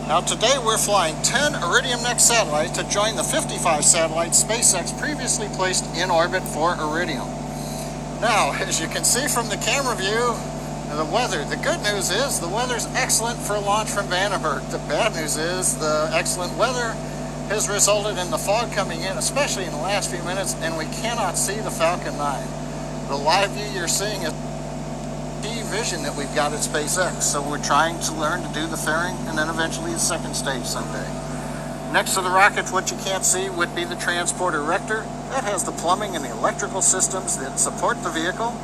Now today we're flying 10 Iridium Next satellites to join the 55 satellites SpaceX previously placed in orbit for Iridium. Now, as you can see from the camera view, the weather. The good news is the weather's excellent for launch from Vandenberg. The bad news is the excellent weather has resulted in the fog coming in, especially in the last few minutes, and we cannot see the Falcon 9. The live view you're seeing is the vision that we've got at SpaceX, so we're trying to learn to do the fairing and then eventually the second stage someday. Next to the rockets, what you can't see would be the transporter erector. That has the plumbing and the electrical systems that support the vehicle.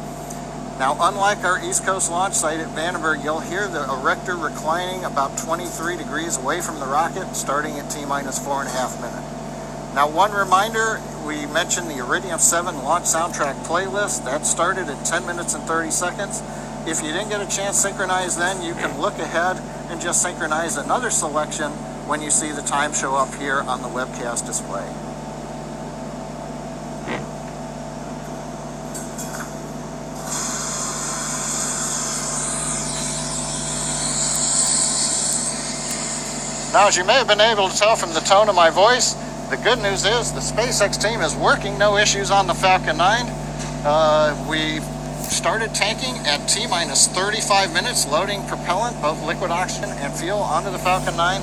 Now, unlike our East Coast launch site at Vandenberg, you'll hear the erector reclining about 23 degrees away from the rocket, starting at T-minus 4.5 minutes. Now, one reminder, we mentioned the Iridium 7 launch soundtrack playlist. That started at 10 minutes and 30 seconds. If you didn't get a chance to synchronize then, you can look ahead and just synchronize another selection when you see the time show up here on the webcast display. Now, as you may have been able to tell from the tone of my voice, the good news is the SpaceX team is working, no issues on the Falcon 9. We started tanking at T-minus 35 minutes, loading propellant, both liquid oxygen and fuel, onto the Falcon 9.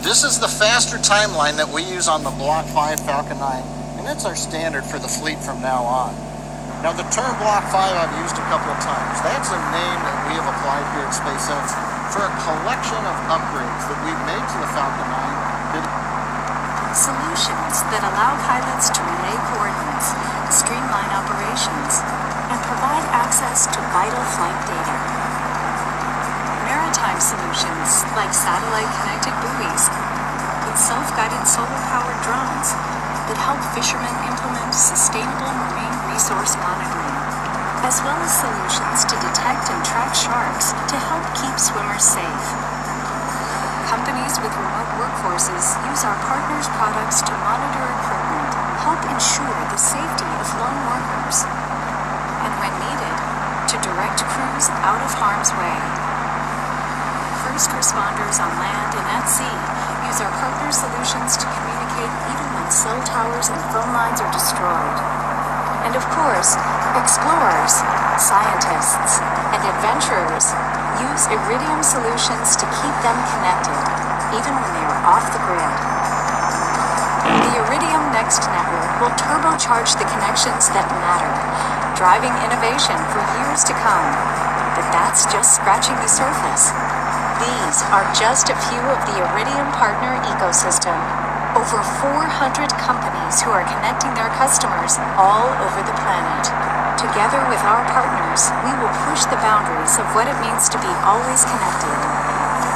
This is the faster timeline that we use on the Block 5 Falcon 9, and it's our standard for the fleet from now on. Now, the term Block 5 I've used a couple of times. That's a name that we have applied here at SpaceX for a collection of upgrades that we've made to the Falcon 9. Solutions that allow pilots to relay coordinates, streamline operations, and provide access to vital flight data. Maritime solutions like satellite-connected buoys with self-guided solar-powered drones that help fishermen implement sustainable marine resource monitoring, as well as solutions to detect and track sharks to help keep swimmers safe. Companies with remote workforces use our partners' products to monitor equipment, help ensure the safety of lone workers, and when needed, to direct crews out of harm's way. First responders on land and at sea use our partner solutions to communicate even when cell towers and phone lines are destroyed. And of course, explorers, scientists, and adventurers use Iridium solutions to keep them connected, even when they are off the grid. The Iridium Next network will turbocharge the connections that matter, driving innovation for years to come. But that's just scratching the surface. These are just a few of the Iridium partner ecosystem. Over 400 companies who are connecting their customers all over the planet. Together with our partners, we will push the boundaries of what it means to be always connected.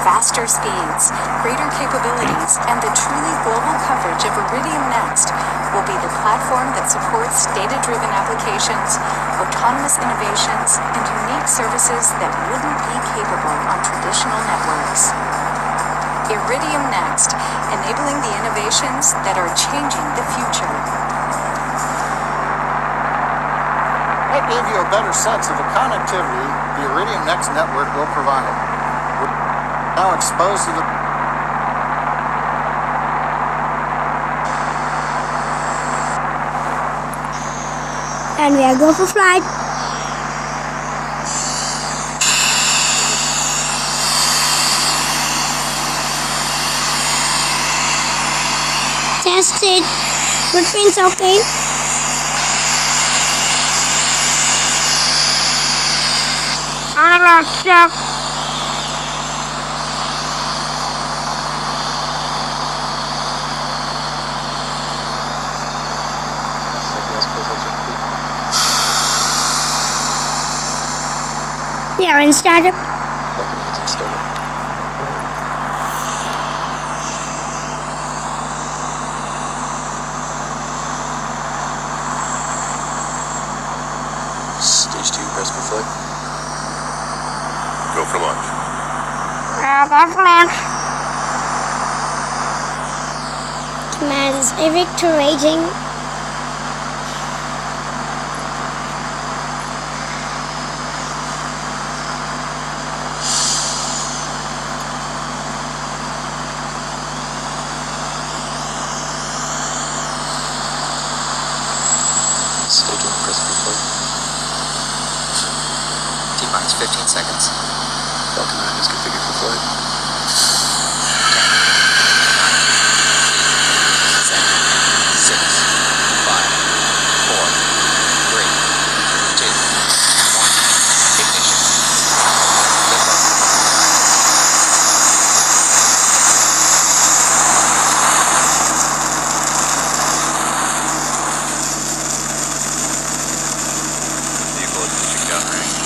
Faster speeds, greater capabilities, and the truly global coverage of Iridium Next will be the platform that supports data-driven applications, autonomous innovations, and unique services that wouldn't be capable on traditional networks. Iridium Next, enabling the innovations that are changing the future. That gave you a better sense of the connectivity the Iridium Next network will provide. We're now exposed to the and we are go for flight. Test it. Footprints okay. Analog check. Yeah, and startup. Stage 2, press for flight. Go for launch. That's launch. Commands evacuating. 15 seconds. Falcon 9 is configured for flight. 10, 9, 8, 7, 6, 5, 4, 3, 2, 1. Ignition. Liftoff. Vehicle is reaching downrange.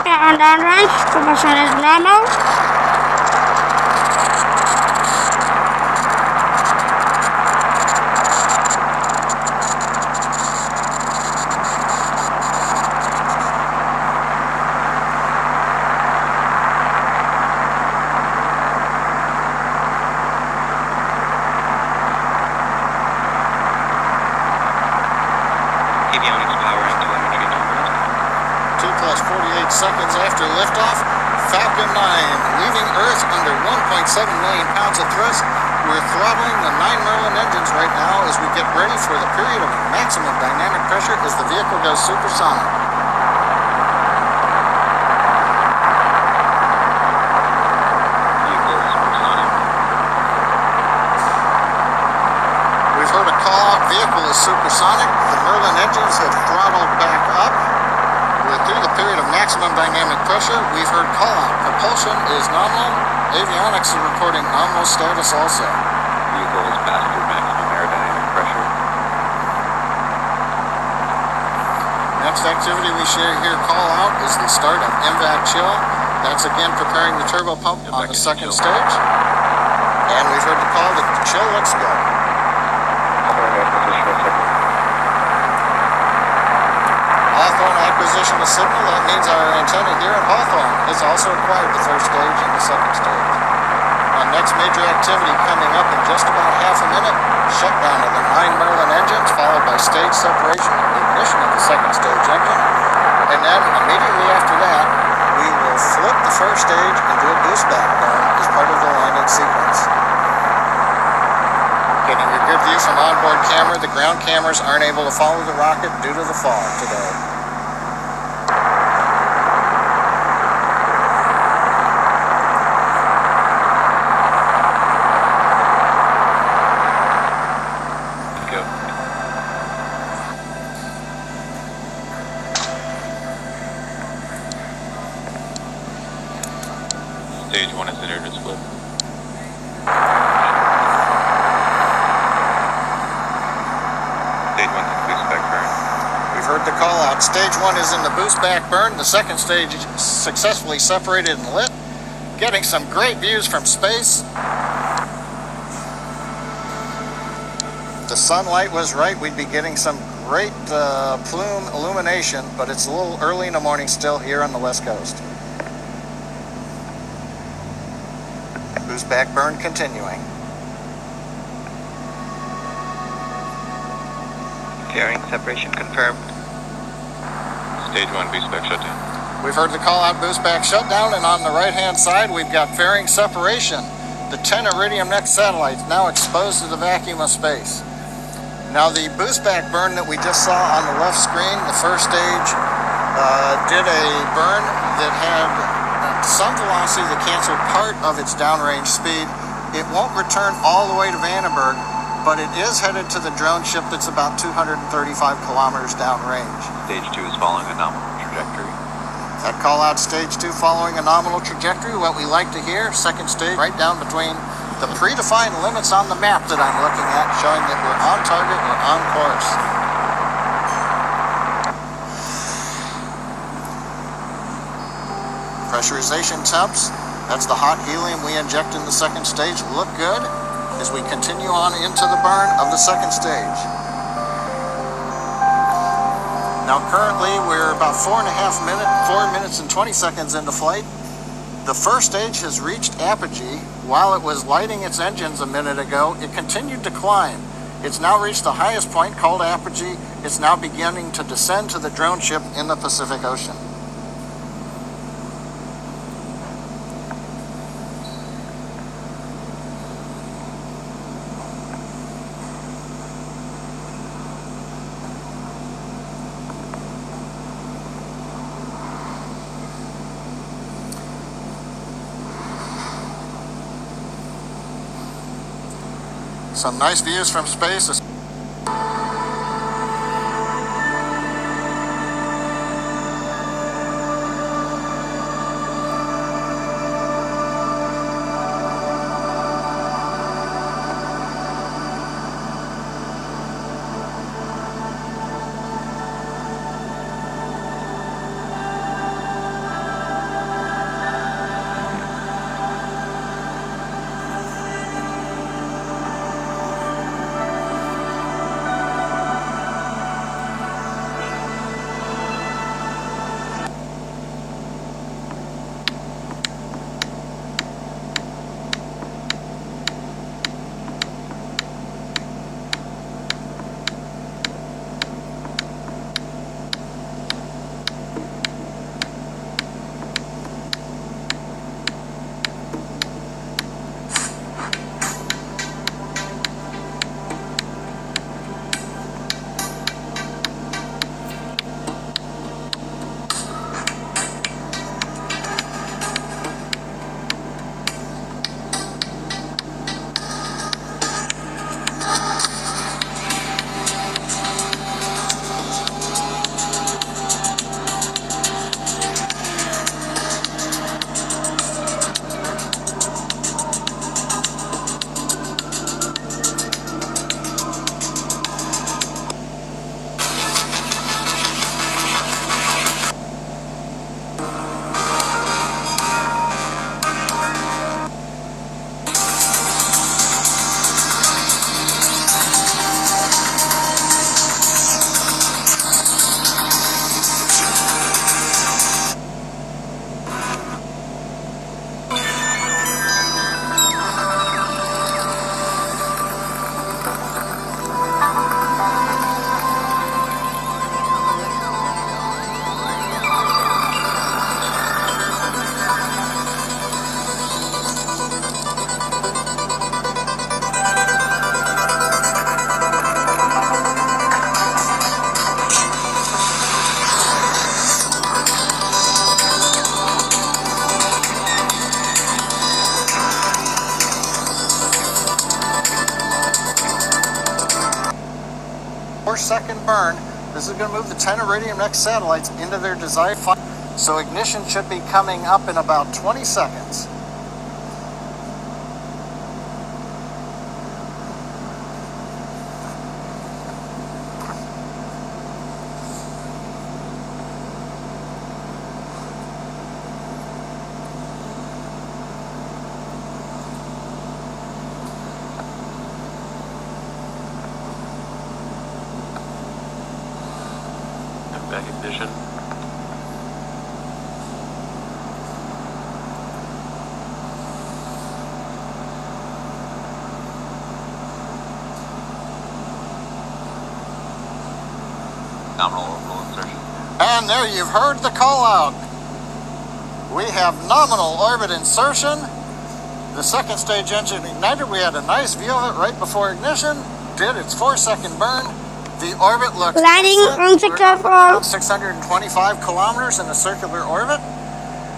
And downrange, propulsion is normal. Avionics powering telemetry numbers. 2 plus 48 seconds after liftoff, Falcon 9 leaving Earth under 1.7 million pounds of thrust. We're throttling the 9 Merlin engines right now as we get ready for the period of maximum dynamic pressure as the vehicle goes supersonic. Vehicle is supersonic. We've heard a call out, vehicle is supersonic. The Merlin engines have throttled back up. We're through the period of maximum dynamic pressure. We've heard call out, propulsion is nominal. Avionics is reporting nominal status also. Vehicle is passed through maximum aerodynamic pressure. Next activity we share here, call out, is the start of MVAC chill. That's again preparing the turbo pump on the second stage. And we've heard the call that the chill looks good. Hawthorne acquisition of signal, that means our antenna here at Hawthorne has also acquired the first stage and the second stage. Our next major activity coming up in just about half a minute, shutdown of the 9 Merlin engines, followed by stage separation and ignition of the second stage engine. And then immediately after that, we will flip the first stage and do a boost back burn as part of the landing sequence. Getting a good view from onboard camera, the ground cameras aren't able to follow the rocket due to the fog today. Go. Stage 1 is entered as flip. Stage 1 is boost back burn. We've heard the call out. Stage 1 is in the boost back burn. The second stage is successfully separated and lit. Getting some great views from space. The sunlight was right. We'd be getting some great plume illumination, but it's a little early in the morning still here on the West Coast. Boost back burn continuing. Fairing separation confirmed. Stage 1 boost back shutdown. We've heard the call out, boost back shutdown, and on the right hand side we've got fairing separation. The 10 Iridium next satellites now exposed to the vacuum of space. Now the boost back burn that we just saw on the left screen, the first stage, did a burn that had some velocity that canceled part of its downrange speed. It won't return all the way to Vandenberg, but it is headed to the drone ship that's about 235 kilometers downrange. Stage 2 is following a nominal trajectory. That call out stage 2 following a nominal trajectory, what we like to hear, second stage right down between the predefined limits on the map that I'm looking at, showing that we're on target, we're on course. Pressurization temps, that's the hot helium we inject in the second stage, look good as we continue on into the burn of the second stage. Now currently we're about 4 minutes and 20 seconds into flight. The first stage has reached apogee. While it was lighting its engines a minute ago, it continued to climb. It's now reached the highest point called apogee. It's now beginning to descend to the drone ship in the Pacific Ocean. Some nice views from space. Second burn. This is going to move the 10 Iridium Next satellites into their desired flight. So ignition should be coming up in about 20 seconds. Back ignition. Nominal orbital insertion. And there you've heard the call out. We have nominal orbit insertion. The second stage engine ignited. We had a nice view of it right before ignition. Did its 4-second burn. The orbit looks Landing on successful. 625 kilometers in a circular orbit.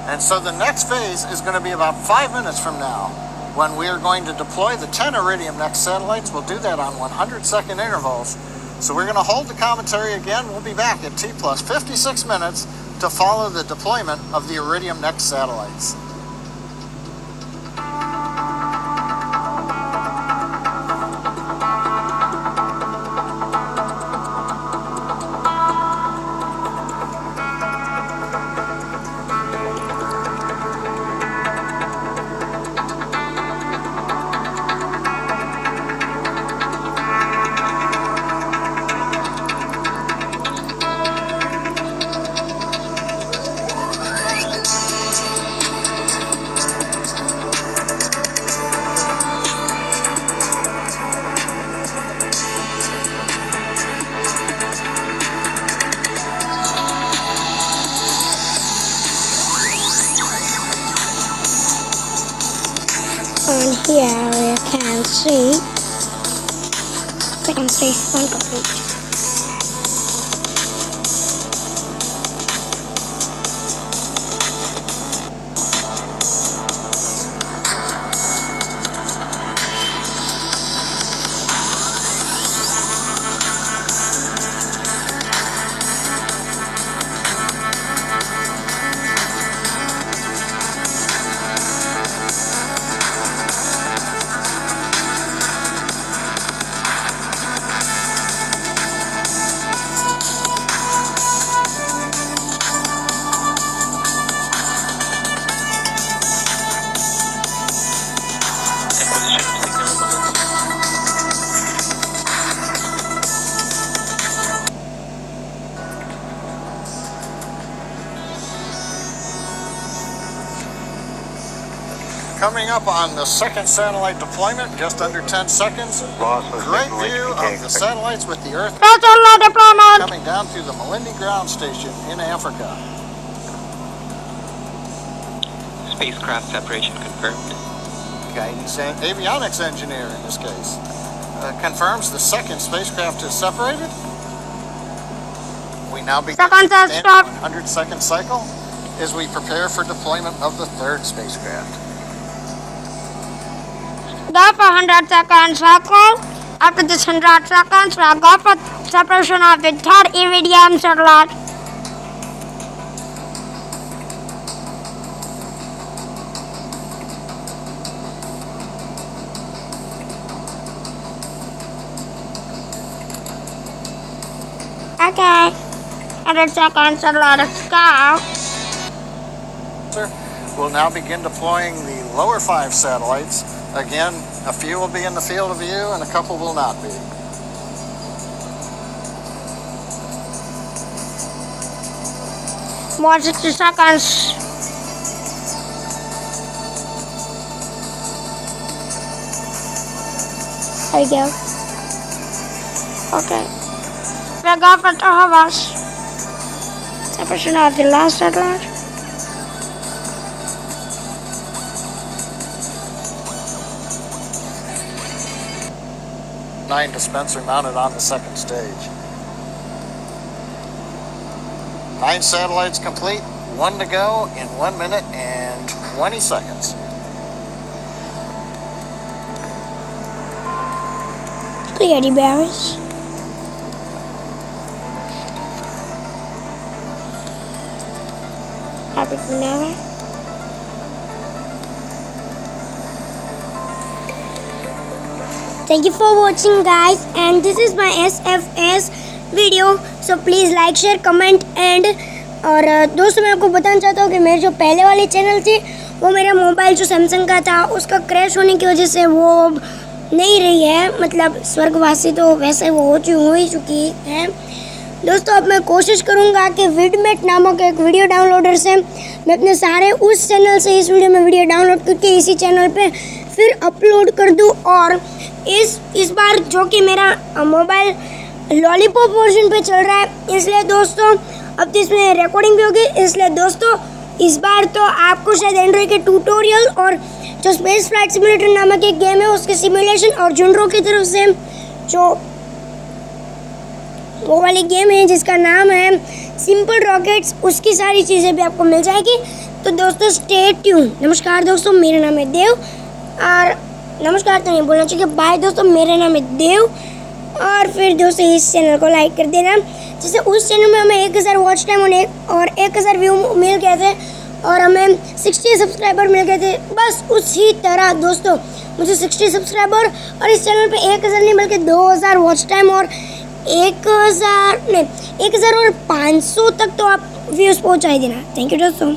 And so the next phase is going to be about 5 minutes from now, when we are going to deploy the 10 Iridium Next satellites. We'll do that on 100-second intervals. So we're going to hold the commentary again. We'll be back at T plus 56 minutes to follow the deployment of the Iridium Next satellites. On here we can see second stage one complete. Coming up on the second satellite deployment, just under 10 seconds. Great view of the satellites with the Earth Satellite deployment. coming down through the Malindi ground station in Africa. Spacecraft separation confirmed. Guidance and avionics engineer in this case confirms the second spacecraft is separated. We now begin Second the stop. 100-second cycle as we prepare for deployment of the third spacecraft. Go for 100 seconds cycle. After this 100 seconds, we'll go for separation of the third Iridium satellite. Okay. 100 seconds satellite go. We'll now begin deploying the lower 5 satellites. Again, a few will be in the field of view and a couple will not be. More 60 seconds. There you go. Okay. We'll go for 2 hours. Separation of the last satellite. Nine dispenser mounted on the second stage. 9 satellites complete, 1 to go in 1 minute and 20 seconds. Clearly berries. Happy banana. Thank you for watching guys, and this is my SFS video. So please like, share, comment and और दोस्तों मैं आपको बताना चाहता हूँ कि मेरे जो पहले वाले चैनल थे वो मेरा मोबाइल जो सैमसंग का था उसका क्रैश होने की वजह से वो नहीं रही है, मतलब स्वर्गवासी तो वैसे वो हो ही चुकी है। दोस्तों अब मैं कोशिश करूँगा कि विडमेट नामक एक वीडियो डाउनलोडर से मैं अपने सारे उस चैनल से इस वीडियो में वीडियो डाउनलोड करके इसी चैनल पे फिर अपलोड कर दूँ। और इस बार जो कि मेरा मोबाइल लॉलीपॉप वर्जन पे चल रहा है, इसलिए दोस्तों अब तो इसमें रिकॉर्डिंग भी होगी, इसलिए दोस्तों इस बार तो आपको शायद एंड्रॉइड के ट्यूटोरियल और जो स्पेस फ्लाइट सिमुलेटर नामक एक गेम है उसके सिमुलेशन और जुनरो की तरफ से जो वो वाली गेम है जिसका नाम है सिंपल रॉकेट्स, उसकी सारी चीज़ें भी आपको मिल जाएगी। तो दोस्तों स्टे ट्यून। नमस्कार दोस्तों, मेरा नाम है देव, और नमस्कार तो नहीं बोलना चाहिए, बाय दोस्तों, मेरा नाम है देव। और फिर दोस्तों इस चैनल को लाइक कर देना। जैसे उस चैनल में हमें 1000 वॉच टाइम और 1000 व्यू मिल गए थे और हमें 60 सब्सक्राइबर मिल गए थे, बस उसी तरह दोस्तों मुझे 60 सब्सक्राइबर और इस चैनल पे 1000 नहीं बल्कि 2000 वॉच टाइम और 1000 और 500 तक तो आप व्यूज़ पहुँचा ही देना। थैंक यू दोस्तों।